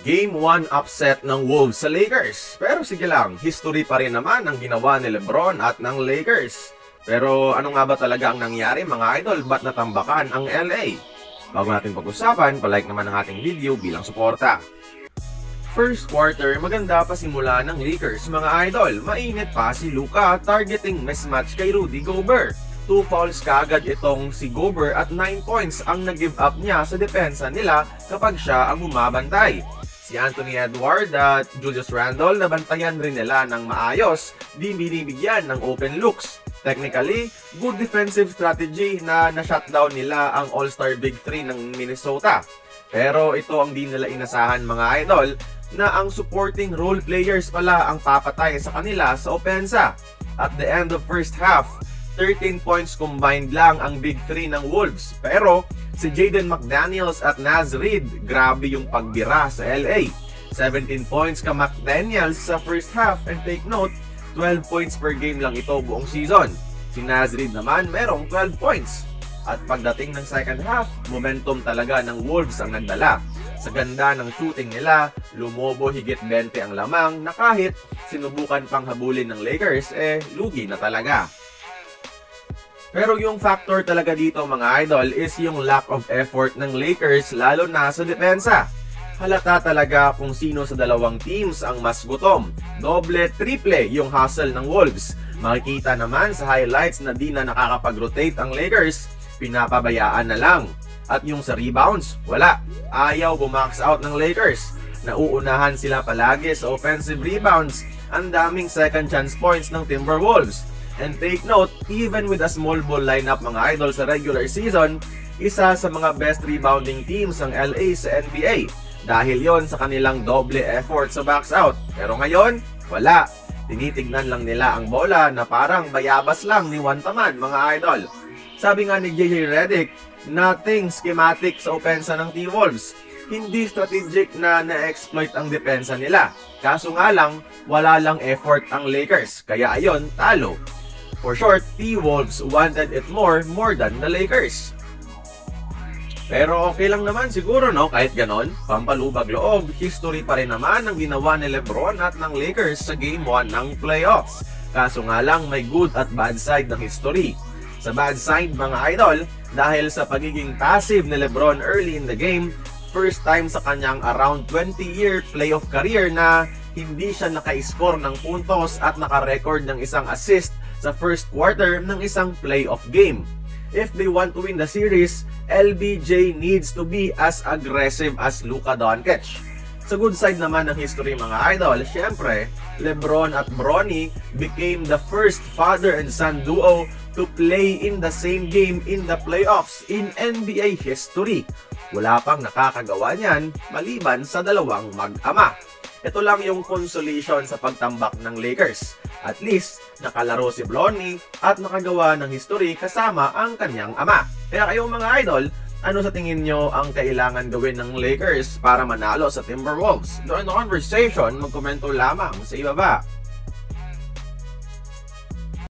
Game 1 upset ng Wolves sa Lakers. Pero sige lang, history pa rin naman ang ginawa ni LeBron at ng Lakers. Pero ano nga ba talaga ang nangyari mga idol? Ba't natambakan ang LA? Bago natin pag-usapan, palike naman ang ating video bilang suporta. First quarter, maganda pa simula ng Lakers mga idol. Mainit pa si Luka targeting mismatch kay Rudy Gobert. 2 fouls kaagad itong si Gobert at 9 points ang nag-give up niya sa depensa nila kapag siya ang bumabantay. Si Anthony Edwards at Julius Randle nabantayan rin nila ng maayos, di binibigyan ng open looks. Technically, good defensive strategy na na-shutdown nila ang All-Star Big 3 ng Minnesota. Pero ito ang di nila inasahan mga idol, na ang supporting role players pala ang papatay sa kanila sa opensa. At the end of first half, 13 points combined lang ang Big 3 ng Wolves. Pero si Jaden McDaniels at Naz Reid, grabe yung pagbira sa LA. 17 points ka McDaniels sa first half, and take note, 12 points per game lang ito buong season. Si Naz Reid naman merong 12 points. At pagdating ng second half, momentum talaga ng Wolves ang nagdala. Sa ganda ng shooting nila, lumobo higit 20 ang lamang na kahit sinubukan pang habulin ng Lakers, lugi na talaga. Pero yung factor talaga dito mga idol is yung lack of effort ng Lakers lalo na sa depensa. Halata talaga kung sino sa dalawang teams ang mas gutom. Doble, triple yung hustle ng Wolves. Makikita naman sa highlights na di na nakakapag-rotate ang Lakers, pinapabayaan na lang. At yung sa rebounds, wala. Ayaw bumax out ng Lakers. Nauunahan sila palagi sa offensive rebounds. Ang daming second chance points ng Timberwolves. And take note, even with a small ball lineup mga idol sa regular season, isa sa mga best rebounding teams ang LA sa NBA. Dahil yon sa kanilang doble effort sa box out. Pero ngayon, wala. Tinitignan lang nila ang bola na parang bayabas lang ni Wantaman mga idol. Sabi nga ni JJ Redick, nothing schematic sa opensa ng T-Wolves. Hindi strategic na na-exploit ang depensa nila. Kaso nga lang, wala lang effort ang Lakers. Kaya ayon, talo. For short, T-Wolves wanted it more than the Lakers. Pero okay lang naman siguro no, kahit ganon, pampalubag loob, history pa rin naman ang ginawa ni LeBron at ng Lakers sa Game 1 ng playoffs. Kaso nga lang may good at bad side ng history. Sa bad side mga idol, dahil sa pagiging passive ni LeBron early in the game, first time sa kanyang around 20-year playoff career na hindi siya naka-score ng puntos at naka-record ng isang assist sa first quarter ng isang playoff game. If they want to win the series, LBJ needs to be as aggressive as Luka Doncic. Sa good side naman ng history mga idol, syempre, LeBron at Bronny became the first father and son duo to play in the same game in the playoffs in NBA history. Wala pang nakakagawa niyan maliban sa dalawang mag-ama. Ito lang yung consolation sa pagtambak ng Lakers. At least, nakalaro si Bronny at nakagawa ng history kasama ang kanyang ama. Kaya kayo mga idol, ano sa tingin nyo ang kailangan gawin ng Lakers para manalo sa Timberwolves? During the conversation, magkomento lamang sa ibaba.